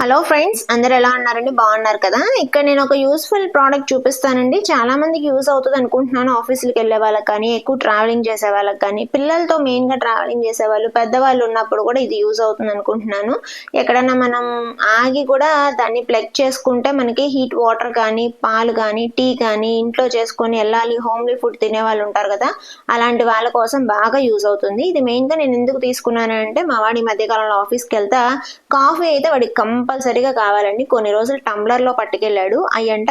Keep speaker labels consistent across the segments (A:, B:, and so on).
A: Hello friends, అందరు ఎలా ఉన్నారండి? బాగున్నారు కదా? ఇక్కడ నేను ఒక యూస్ఫుల్ ప్రోడక్ట్ చూపిస్తానండి. చాలా మందికి యూస్ అవుతుంది అనుకుంటున్నాను. ఆఫీసులకు వెళ్ళే వాళ్ళకి కానీ, ఎక్కువ ట్రావెలింగ్ చేసే వాళ్ళకి కానీ, పిల్లలతో మెయిన్గా ట్రావెలింగ్ చేసే వాళ్ళు, పెద్దవాళ్ళు ఉన్నప్పుడు కూడా ఇది యూజ్ అవుతుంది అనుకుంటున్నాను. ఎక్కడన్నా మనం ఆగి కూడా దాన్ని ప్లగ్ చేసుకుంటే మనకి హీట్ వాటర్ కానీ, పాలు కానీ, టీ కానీ ఇంట్లో చేసుకొని వెళ్ళాలి, హోమ్లీ ఫుడ్ తినే వాళ్ళు ఉంటారు కదా, అలాంటి వాళ్ళ కోసం బాగా యూజ్ అవుతుంది. ఇది మెయిన్గా నేను ఎందుకు తీసుకున్నానంటే, మా వాడి మధ్యకాలంలో ఆఫీస్కి వెళ్తా కాఫీ అయితే వాడికి కంపల్సరీగా కావాలండి. కొన్ని రోజులు టంబ్లర్లో పట్టుకెళ్ళాడు. అయ్యంట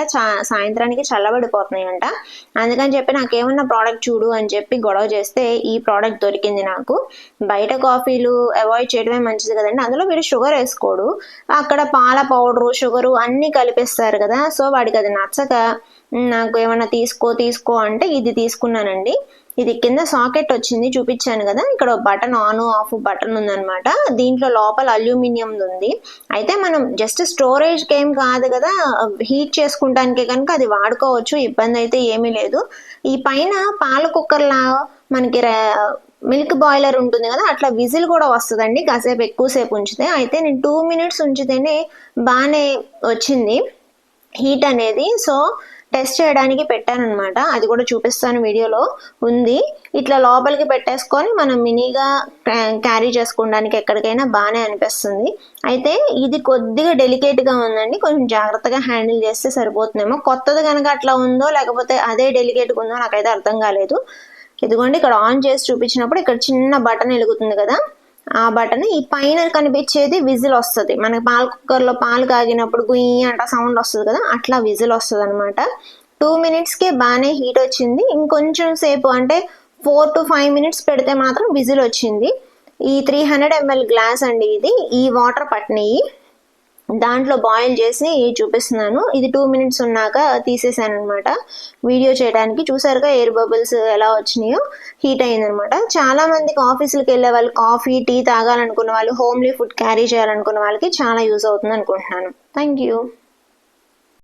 A: సాయంత్రానికి చల్లబడిపోతున్నాయంట. అందుకని చెప్పి నాకేమన్నా ప్రోడక్ట్ చూడు అని చెప్పి గొడవ చేస్తే ఈ ప్రోడక్ట్ దొరికింది నాకు. బయట కాఫీలు అవాయిడ్ చేయడమే మంచిది కదండి. అందులో వీడు షుగర్ వేసుకోడు, అక్కడ పాల పౌడరు, షుగరు అన్నీ కలిపిస్తారు కదా. సో వాడికి అది నచ్చక నాకు ఏమన్నా తీసుకో అంటే ఇది తీసుకున్నానండి. ఇది కింద సాకెట్ వచ్చింది, చూపించాను కదా. ఇక్కడ బటన్ ఆన్ ఆఫ్ బటన్ ఉందన్నమాట. దీంట్లో లోపల అల్యూమినియం ఉంది. అయితే మనం జస్ట్ స్టోరేజ్కి ఏం కాదు కదా, హీట్ చేసుకుంటానికి కనుక అది వాడుకోవచ్చు, ఇబ్బంది అయితే ఏమీ లేదు. ఈ పైన పాల కుక్కర్లా మనకి మిల్క్ బాయిలర్ ఉంటుంది కదా, అట్లా విజిల్ కూడా వస్తుందండి కాసేపు ఎక్కువసేపు ఉంచితే. అయితే నేను 2 minutes ఉంచితేనే బాగానే వచ్చింది హీట్ అనేది. సో టెస్ట్ చేయడానికి పెట్టానమాట. అది కూడా చూపిస్తాను, వీడియోలో ఉంది. ఇట్లా లోపలికి పెట్టేసుకొని మనం మినీగా క్యారీ చేసుకోవడానికి ఎక్కడికైనా బాగానే అనిపిస్తుంది. అయితే ఇది కొద్దిగా డెలికేట్గా ఉందండి, కొంచెం జాగ్రత్తగా హ్యాండిల్ చేస్తే సరిపోతుందేమో. కొత్తది కనుక అట్లా ఉందో లేకపోతే అదే డెలికేట్గా ఉందో నాకైతే అర్థం కాలేదు. ఇదిగోండి, ఇక్కడ ఆన్ చేసి చూపించినప్పుడు ఇక్కడ చిన్న బటన్ వెలుగుతుంది కదా, ఆ బటన్ ఈ పైన కనిపించేది విజిల్ వస్తుంది. మనకి పాల కుక్కర్లో పాలు కాగినప్పుడు గుయ్యి అంట సౌండ్ వస్తుంది కదా, అట్లా విజిల్ వస్తుంది అనమాట. 2 minutesకే బాగానే హీట్ వచ్చింది. ఇంకొంచెం సేపు అంటే 4 to 5 minutes పెడితే మాత్రం విజిల్ వచ్చింది. ఈ 300 ml గ్లాస్ అండి ఇది. ఈ వాటర్ పట్టినవి దాంట్లో బాయిల్ చేసి చూపిస్తున్నాను. ఇది 2 minutes ఉన్నాక తీసేసాను అనమాట వీడియో చేయడానికి. చూసారుగా ఎయిర్ బబుల్స్ ఎలా వచ్చినాయో, హీట్ అయిందనమాట. చాలా మందికి ఆఫీసులకు వెళ్ళే వాళ్ళు, కాఫీ టీ తాగాలనుకున్న వాళ్ళు, హోమ్లీ ఫుడ్ క్యారీ చేయాలనుకున్న వాళ్ళకి చాలా యూజ్ అవుతుంది అనుకుంటున్నాను. Thank you.